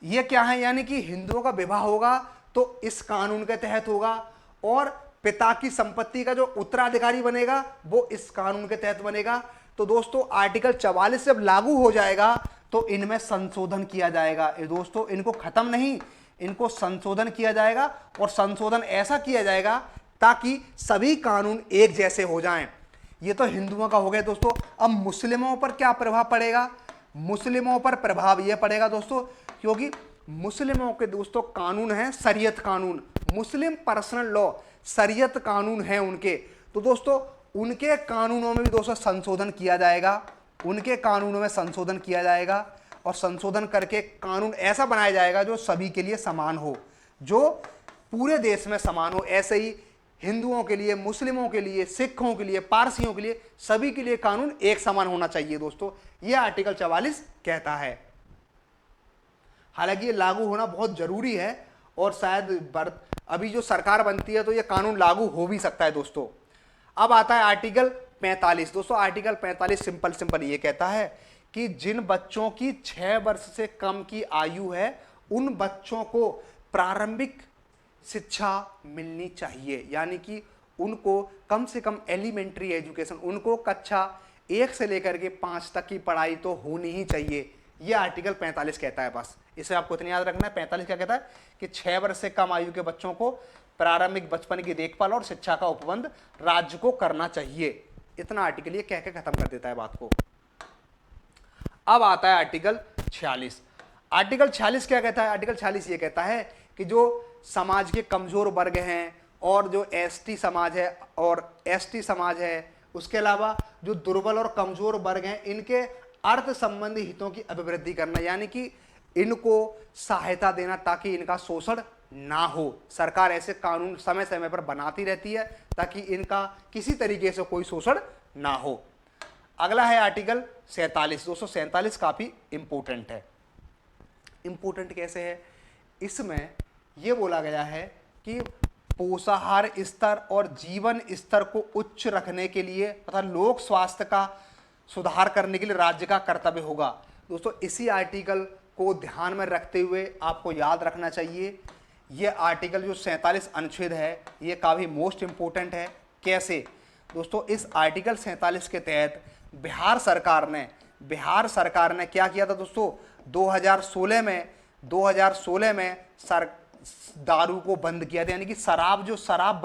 ये क्या है, यानी कि हिंदुओं का विवाह होगा तो इस कानून के तहत होगा, और पिता की संपत्ति का जो उत्तराधिकारी बनेगा वो इस कानून के तहत बनेगा। तो दोस्तों आर्टिकल 44 जब लागू हो जाएगा तो इनमें संशोधन किया जाएगा। ये दोस्तों इनको खत्म नहीं, इनको संशोधन किया जाएगा, और संशोधन ऐसा किया जाएगा ताकि सभी कानून एक जैसे हो जाएं। ये तो हिंदुओं का हो गया दोस्तों। अब मुस्लिमों पर क्या प्रभाव पड़ेगा, मुस्लिमों पर प्रभाव यह पड़ेगा दोस्तों, क्योंकि मुस्लिमों के दोस्तों कानून है शरीयत कानून, मुस्लिम पर्सनल लॉ शरीयत कानून है उनके। तो दोस्तों उनके कानूनों में भी दोस्तों संशोधन किया जाएगा, उनके कानूनों में संशोधन किया जाएगा और संशोधन करके कानून ऐसा बनाया जाएगा जो सभी के लिए समान हो, जो पूरे देश में समान हो। ऐसे ही हिंदुओं के लिए, मुस्लिमों के लिए, सिखों के लिए, पारसियों के लिए, सभी के लिए कानून एक समान होना चाहिए दोस्तों, यह आर्टिकल 44 कहता है। हालांकि ये लागू होना बहुत जरूरी है और शायद अभी जो सरकार बनती है तो ये कानून लागू हो भी सकता है दोस्तों। अब आता है आर्टिकल 45। दोस्तों आर्टिकल 45 सिंपल ये कहता है कि जिन बच्चों की 6 वर्ष से कम की आयु है उन बच्चों को प्रारंभिक शिक्षा मिलनी चाहिए, यानी कि उनको कम से कम एलिमेंट्री एजुकेशन, उनको कक्षा 1 से लेकर के 5 तक की पढ़ाई तो होनी ही चाहिए। यह आर्टिकल 45 कहता है। बस इसे आपको इतना याद रखना है। 45 क्या कहता है कि 6 वर्ष से कम आयु के बच्चों को प्रारंभिक बचपन की देखभाल और शिक्षा का उपबंध राज्य को करना चाहिए। इतना आर्टिकल ये कह के खत्म कर देता है बात को। अब आता है आर्टिकल 46। आर्टिकल 46 क्या कहता है? आर्टिकल 46 ये कहता है कि जो समाज के कमजोर वर्ग हैं और जो एसटी समाज है और एसटी समाज है, उसके अलावा जो दुर्बल और कमजोर वर्ग हैं, इनके अर्थ संबंधी हितों की अभिवृद्धि करना, यानी कि इनको सहायता देना ताकि इनका शोषण ना हो। सरकार ऐसे कानून समय समय पर बनाती रहती है ताकि इनका किसी तरीके से कोई शोषण ना हो। अगला है आर्टिकल 47। 247 काफी इंपॉर्टेंट है। इंपॉर्टेंट कैसे है? इसमें यह बोला गया है कि पोषाहार स्तर और जीवन स्तर को उच्च रखने के लिए तथा लोक स्वास्थ्य का सुधार करने के लिए राज्य का कर्तव्य होगा। दोस्तों इसी आर्टिकल को ध्यान में रखते हुए आपको याद रखना चाहिए, यह आर्टिकल जो 47 अनुच्छेद है ये काफ़ी मोस्ट इंपॉर्टेंट है। कैसे? दोस्तों इस आर्टिकल 47 के तहत बिहार सरकार ने क्या किया था दोस्तों? 2016 में दारू को बंद किया था, यानी कि शराब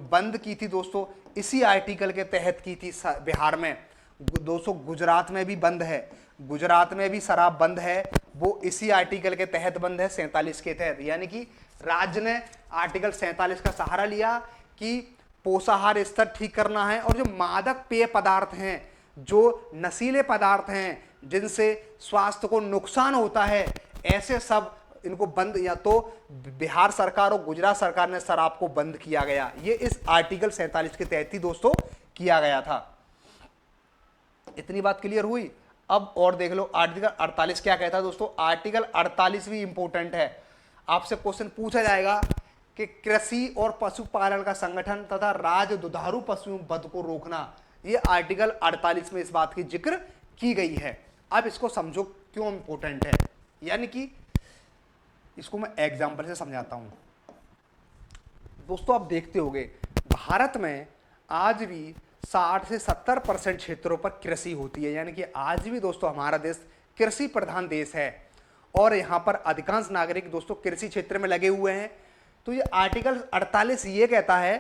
बंद की थी दोस्तों, इसी आर्टिकल के तहत की थी बिहार में। दोस्तों गुजरात में भी बंद है, गुजरात में भी शराब बंद है, वो इसी आर्टिकल के तहत बंद है, 47 के तहत। यानी कि राज्य ने आर्टिकल 47 का सहारा लिया कि पोषाहार स्तर ठीक करना है और जो मादक पेय पदार्थ हैं, जो नशीले पदार्थ हैं जिनसे स्वास्थ्य को नुकसान होता है, ऐसे सब इनको बंद, या तो बिहार सरकार और गुजरात सरकार ने शराब को बंद किया गया। ये इस आर्टिकल 47 के तहत ही दोस्तों किया गया था। इतनी बात क्लियर हुई। अब और देख लो आर्टिकल 48 क्या कहता है दोस्तों? आर्टिकल 48 भी इंपॉर्टेंट है। आपसे क्वेश्चन पूछा जाएगा कि कृषि और पशुपालन का संगठन तथा राज्य दुधारू पशु वध को रोकना, ये आर्टिकल 48 में इस बात की जिक्र की गई है। अब इसको समझो क्यों इंपॉर्टेंट है, यानी कि इसको मैं एग्जाम्पल से समझाता हूं। दोस्तों आप देखते होंगे भारत में आज भी 60 से 70% क्षेत्रों पर कृषि होती है, यानी कि आज भी दोस्तों हमारा देश कृषि प्रधान देश है और यहाँ पर अधिकांश नागरिक दोस्तों कृषि क्षेत्र में लगे हुए हैं। तो ये आर्टिकल 48 ये कहता है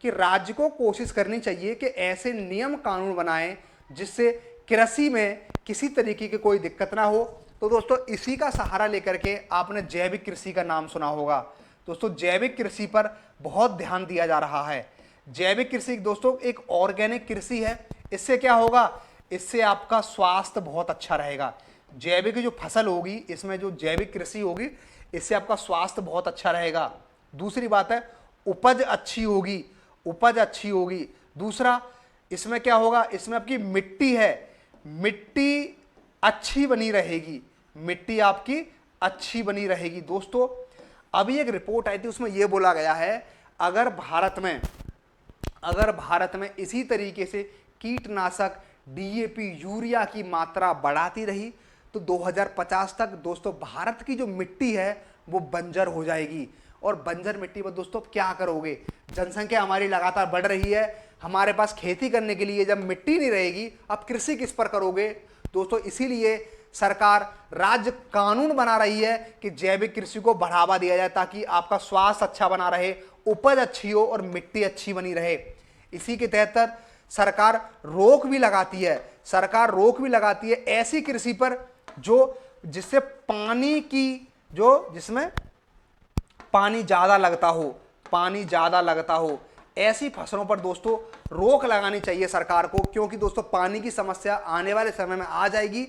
कि राज्य को कोशिश करनी चाहिए कि ऐसे नियम कानून बनाएं जिससे कृषि में किसी तरीके की कोई दिक्कत ना हो। तो दोस्तों इसी का सहारा लेकर के आपने जैविक कृषि का नाम सुना होगा। दोस्तों जैविक कृषि पर बहुत ध्यान दिया जा रहा है। जैविक कृषि दोस्तों एक ऑर्गेनिक कृषि है। इससे क्या होगा? इससे आपका स्वास्थ्य बहुत अच्छा रहेगा। जैविक जो फसल होगी, इसमें जो जैविक कृषि होगी, इससे आपका स्वास्थ्य बहुत अच्छा रहेगा। दूसरी बात है उपज अच्छी होगी। दूसरा इसमें क्या होगा? इसमें आपकी मिट्टी है, मिट्टी अच्छी बनी रहेगी। दोस्तों अभी एक रिपोर्ट आई थी, उसमें यह बोला गया है अगर भारत में इसी तरीके से कीटनाशक डीएपी यूरिया की मात्रा बढ़ाती रही तो 2050 तक दोस्तों भारत की जो मिट्टी है वो बंजर हो जाएगी। और बंजर मिट्टी पर दोस्तों क्या करोगे? जनसंख्या हमारी लगातार बढ़ रही है, हमारे पास खेती करने के लिए जब मिट्टी नहीं रहेगी, अब कृषि किस पर करोगे? दोस्तों इसीलिए सरकार राज्य कानून बना रही है कि जैविक कृषि को बढ़ावा दिया जाए ताकि आपका स्वास्थ्य अच्छा बना रहे, उपज अच्छी हो और मिट्टी अच्छी बनी रहे। इसी के तहत सरकार रोक भी लगाती है ऐसी कृषि पर जो जिससे पानी की जो जिसमें पानी ज्यादा लगता हो, पानी ज्यादा लगता हो, ऐसी फसलों पर दोस्तों रोक लगानी चाहिए सरकार को, क्योंकि दोस्तों पानी की समस्या आने वाले समय में आ जाएगी।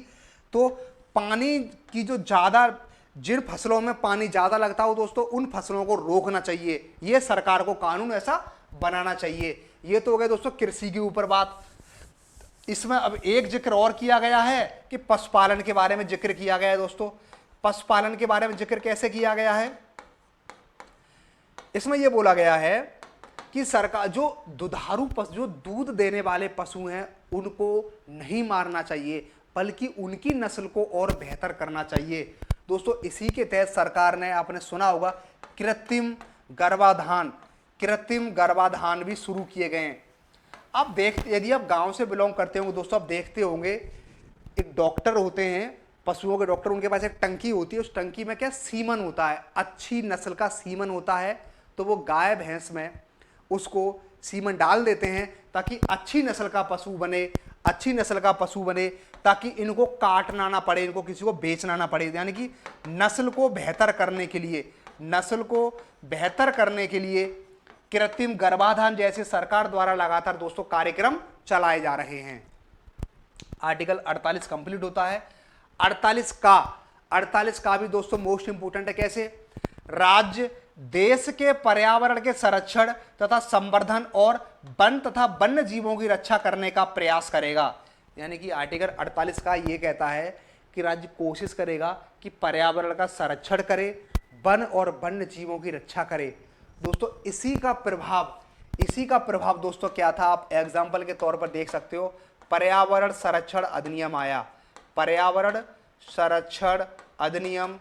तो पानी की जो ज्यादा, जिन फसलों में पानी ज्यादा लगता हो दोस्तों, उन फसलों को रोकना चाहिए। यह सरकार को कानून ऐसा बनाना चाहिए। ये तो हो गया दोस्तों कृषि के ऊपर बात। इसमें अब एक जिक्र और किया गया है कि पशुपालन के बारे में जिक्र किया गया है दोस्तों। पशुपालन के बारे में जिक्र कैसे किया गया है? इसमें यह बोला गया है कि सरकार जो दुधारू पशु, जो दूध देने वाले पशु हैं, उनको नहीं मारना चाहिए, बल्कि उनकी नस्ल को और बेहतर करना चाहिए। दोस्तों इसी के तहत सरकार ने, आपने सुना होगा, कृत्रिम गर्भाधान भी शुरू किए गए हैं। आप यदि आप गांव से बिलोंग करते होंगे दोस्तों, आप देखते होंगे एक डॉक्टर होते हैं, पशुओं के डॉक्टर, उनके पास एक टंकी होती है। उस टंकी में क्या सीमन होता है, अच्छी नस्ल का सीमन होता है। तो वो गाय भैंस में उसको सीमन डाल देते हैं ताकि अच्छी नस्ल का पशु बने, अच्छी नस्ल का पशु बने, ताकि इनको काटना ना पड़े, इनको किसी को बेचना ना पड़े। यानी कि नस्ल को बेहतर करने के लिए, नस्ल को बेहतर करने के लिए कृत्रिम गर्भाधान जैसे सरकार द्वारा लगातार दोस्तों कार्यक्रम चलाए जा रहे हैं। आर्टिकल 48 कंप्लीट होता है। 48 का भी दोस्तों मोस्ट इंपोर्टेंट है। कैसे? राज्य देश के पर्यावरण के संरक्षण तथा संवर्धन और वन तथा वन्य जीवों की रक्षा करने का प्रयास करेगा। यानी कि आर्टिकल 48 का यह कहता है कि राज्य कोशिश करेगा कि पर्यावरण का संरक्षण करे, वन और वन्य जीवों की रक्षा करे। दोस्तों इसी का प्रभाव दोस्तों क्या था, आप एग्जाम्पल के तौर पर देख सकते हो। पर्यावरण संरक्षण अधिनियम आया, पर्यावरण संरक्षण अधिनियम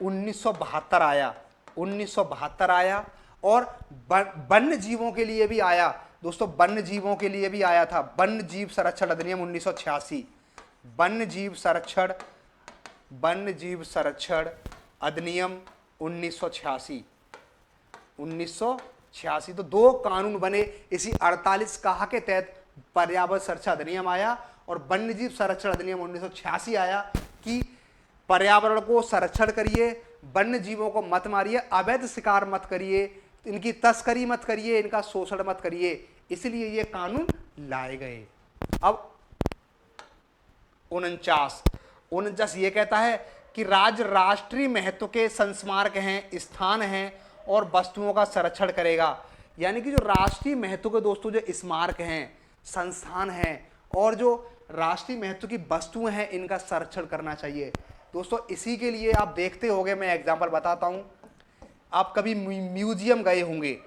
1972 आया, 1972 आया। और वन्य जीवों के लिए भी आया दोस्तों, वन्य जीवों के लिए भी आया था वन्य जीव संरक्षण अधिनियम 1986, वन्य जीव संरक्षण अधिनियम 1986। तो दो कानून बने इसी 48 कहा के तहत। पर्यावरण संरक्षण अधिनियम आया और वन्य जीव संरक्षण अधिनियम 1986 आया कि पर्यावरण को संरक्षण करिए, वन्य जीवों को मत मारिए, अवैध शिकार मत करिए, इनकी तस्करी मत करिए, इनका शोषण मत करिए। इसलिए ये कानून लाए गए। अब 49 ये कहता है कि राज्य राष्ट्रीय महत्व के संस्मारक हैं, स्थान हैं और वस्तुओं का संरक्षण करेगा। यानी कि जो राष्ट्रीय महत्व के दोस्तों जो स्मारक हैं, संस्थान हैं और जो राष्ट्रीय महत्व की वस्तुएं हैं, इनका संरक्षण करना चाहिए। दोस्तों इसी के लिए आप देखते होंगे, मैं एग्जांपल बताता हूं। आप कभी म्यूजियम गए होंगे,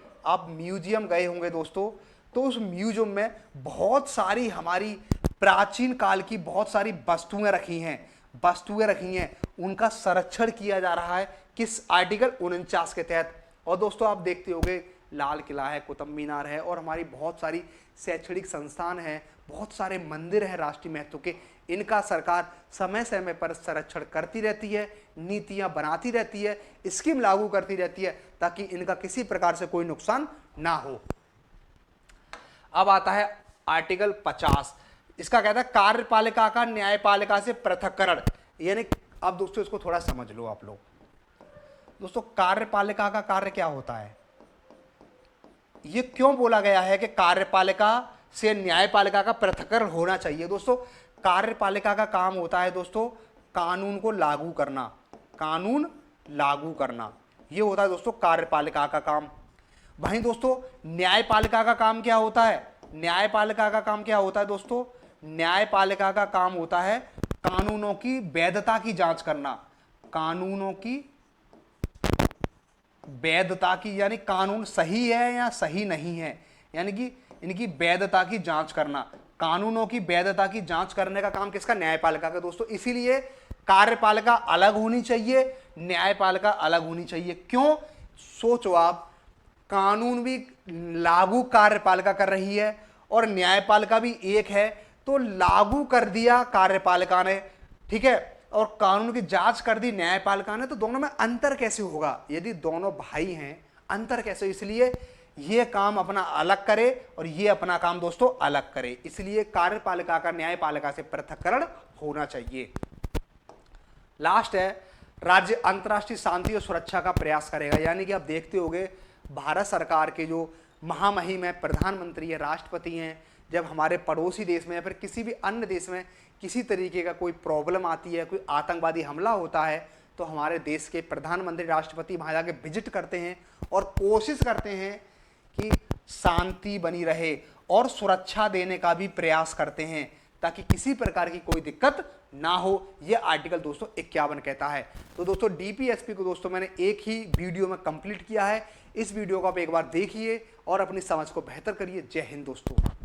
दोस्तों, तो उस म्यूजियम में बहुत सारी हमारी प्राचीन काल की बहुत सारी वस्तुएं रखी हैं, उनका संरक्षण किया जा रहा है किस आर्टिकल 49 के तहत। और दोस्तों आप देखते होंगे लाल किला है, कुतुब मीनार है और हमारी बहुत सारी शैक्षणिक संस्थान हैं, बहुत सारे मंदिर हैं राष्ट्रीय महत्व के। इनका सरकार समय समय पर संरक्षण करती रहती है, नीतियां बनाती रहती है, स्कीम लागू करती रहती है ताकि इनका किसी प्रकार से कोई नुकसान ना हो। अब आता है आर्टिकल 50। इसका कहता है कार्यपालिका का न्यायपालिका से पृथक्करण। यानी अब दोस्तों इसको थोड़ा समझ लो आप लोग। दोस्तों कार्यपालिका का कार्य क्या होता है, ये क्यों बोला गया है कि कार्यपालिका से न्यायपालिका का पृथक्करण होना चाहिए? दोस्तों कार्यपालिका का काम होता है दोस्तों कानून को लागू करना, ये होता है दोस्तों कार्यपालिका का काम। वहीं दोस्तों न्यायपालिका का काम क्या होता है? न्यायपालिका का काम क्या होता है दोस्तों? न्यायपालिका का काम होता है कानूनों की वैधता की जांच करना, कानूनों की वैधता की, यानी कानून सही है या सही नहीं है, यानी कि इनकी वैधता की जांच करना। कानूनों की वैधता की जांच करने का काम किसका? न्यायपालिका का दोस्तों। इसीलिए कार्यपालिका अलग होनी चाहिए, न्यायपालिका अलग होनी चाहिए। क्यों? सोचो आप, कानून भी लागू कार्यपालिका कर रही है और न्यायपालिका भी एक है, तो लागू कर दिया कार्यपालिका ने, ठीक है, और कानून की जांच कर दी न्यायपालिका ने, तो दोनों में अंतर कैसे होगा? यदि दोनों भाई हैं, अंतर कैसे? इसलिए ये काम अपना अलग करे और ये अपना काम दोस्तों अलग करे। इसलिए कार्यपालिका का न्यायपालिका से पृथक्करण होना चाहिए। लास्ट है, राज्य अंतर्राष्ट्रीय शांति और सुरक्षा का प्रयास करेगा। यानी कि आप देखते होंगे भारत सरकार के जो महामहिम है, प्रधानमंत्री है, राष्ट्रपति हैं, जब हमारे पड़ोसी देश में या फिर किसी भी अन्य देश में किसी तरीके का कोई प्रॉब्लम आती है, कोई आतंकवादी हमला होता है, तो हमारे देश के प्रधानमंत्री, राष्ट्रपति वहाँ जाके विजिट करते हैं और कोशिश करते हैं कि शांति बनी रहे और सुरक्षा देने का भी प्रयास करते हैं ताकि किसी प्रकार की कोई दिक्कत ना हो। यह आर्टिकल दोस्तों 51 कहता है। तो दोस्तों डीपीएसपी को दोस्तों मैंने एक ही वीडियो में कंप्लीट किया है। इस वीडियो को आप एक बार देखिए और अपनी समझ को बेहतर करिए। जय हिंद दोस्तों।